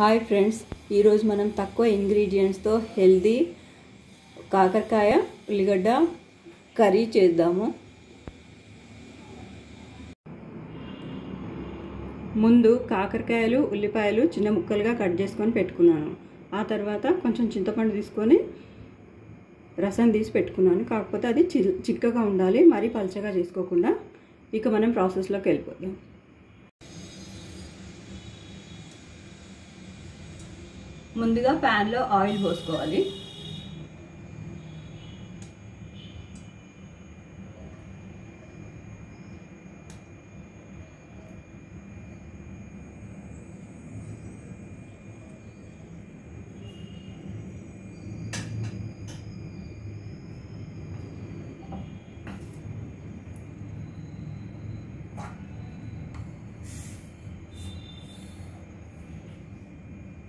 Hi friends, ఈరోజు మనం తక్కువ ఇంగ్రీడియంట్స్తో హెల్దీ కాకరకాయ ఉల్లిగడ్డ కర్రీ చేద్దాము. ముందు కాకరకాయలు ఉల్లిపాయలు చిన్న ముక్కలుగా కట్ చేసుకొని పెట్టుకున్నాను. ఆ తర్వాత కొంచెం చింతపండు తీసుకొని రసం తీసి పెట్టుకున్నాను. కాకపోతే అది చిక్కగా ఉండాలి, మరీ పలచగా చేసుకోకుండా. ఇక మనం ప్రాసెస్లోకి వెళ్ళిపోదాం. ముందుగా ప్యాన్లో ఆయిల్ పోసుకోవాలి.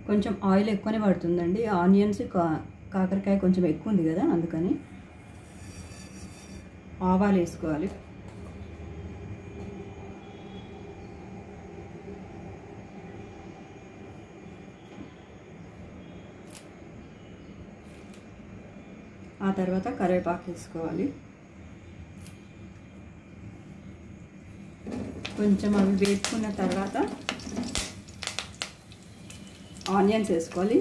కొంచెం ఆయిల్ ఎక్కువనే పడుతుందండి. ఆనియన్స్ కాకరకాయ కొంచెం ఎక్కువ ఉంది కదా, అందుకని. ఆవాలు వేసుకోవాలి. ఆ తర్వాత కరివేపాకు వేసుకోవాలి. కొంచెం అవి వేసుకున్న తర్వాత ఆనియన్స్ వేసుకోవాలి.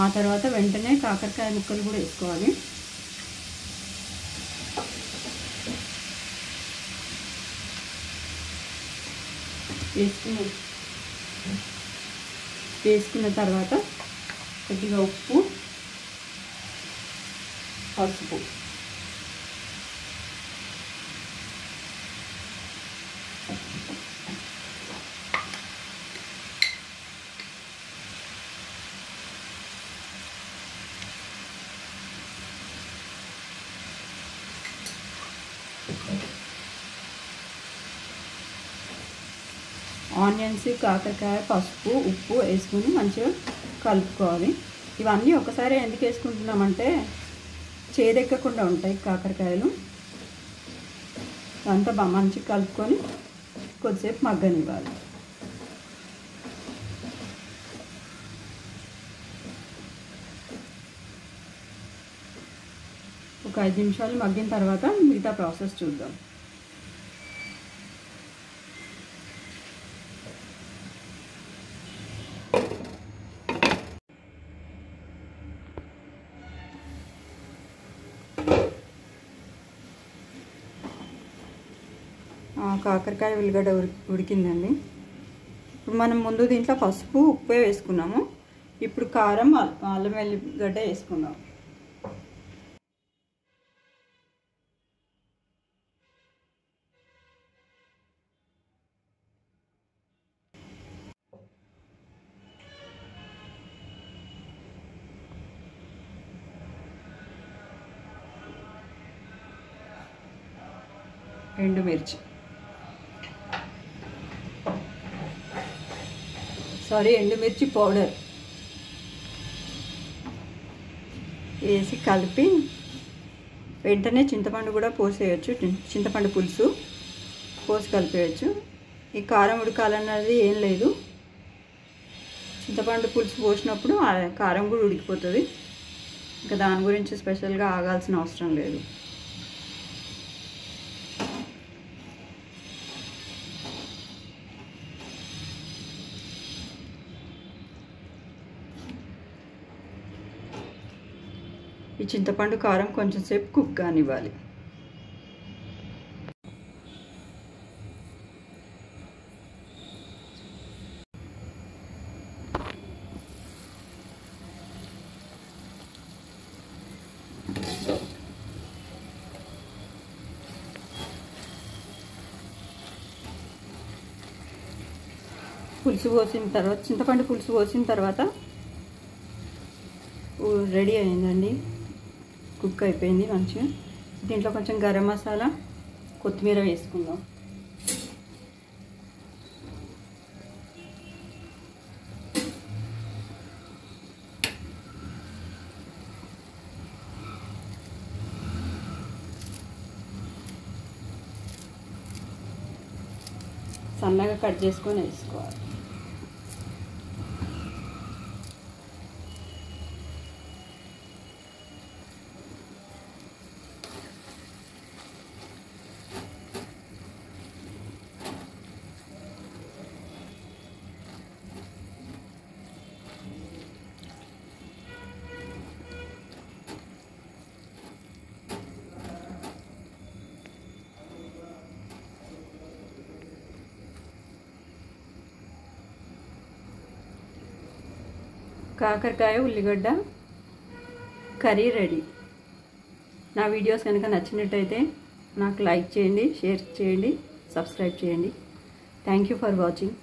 ఆ తర్వాత వెంటనే కాకరకాయ ముక్కలు కూడా వేసుకోవాలి. వేసుకున్న తర్వాత కొద్దిగా ఉప్పు, పసుపు, ఆనియన్స్, కాకరకాయ, పసుపు, ఉప్పు వేసుకుని మంచిగా కలుపుకోవాలి. ఇవన్నీ ఒకసారి ఎందుకు వేసుకుంటున్నామంటే చేదెక్కకుండా ఉంటాయి కాకరకాయలు. అంతా మంచిగా కలుపుకొని కొద్దిసేపు మగ్గనివ్వాలి. ఒక 5 నిమిషాలు మగ్గిన తర్వాత మిగతా ప్రాసెస్ చూద్దాం. కాకరకాయ ఉల్లిగడ్డ ఉడికిందండి. ఇప్పుడు మనం ముందు దీంట్లో పసుపు, ఉప్పు వేసుకున్నాము. ఇప్పుడు కారం, అల్లం వెల్లిగడ్డ వేసుకున్నాం. ఎండుమిర్చి పౌడర్ వేసి కలిపి వెంటనే చింతపండు కూడా పోసేయచ్చు. చింతపండు పులుసు పోసి కలిపేయచ్చు. ఈ కారం ఉడకాలన్నది ఏం లేదు. చింతపండు పులుసు పోసినప్పుడు కారం కూడా ఉడికిపోతుంది. ఇంకా దాని గురించి స్పెషల్గా ఆగాల్సిన అవసరం లేదు. ఈ చింతపండు కారం కొంచెం సేపు కుక్ కానివ్వాలి. పులుసు పోసిన తర్వాత చింతపండు పులుసు పోసిన తర్వాత రెడీ అయిందండి. కుక్ అయిపోయింది మంచిగా. దీంట్లో కొంచెం గరం మసాలా, కొత్తిమీర వేసుకుందాం. సన్నగా కట్ చేసుకొని వేసుకోవాలి. కాకరకాయ ఉల్లిగడ్డ కర్రీ రెడీ. నా వీడియోస్ కనుక నచ్చినట్టయితే నాకు లైక్ చేయండి, షేర్ చేయండి, సబ్స్క్రైబ్ చేయండి. Thank you for watching.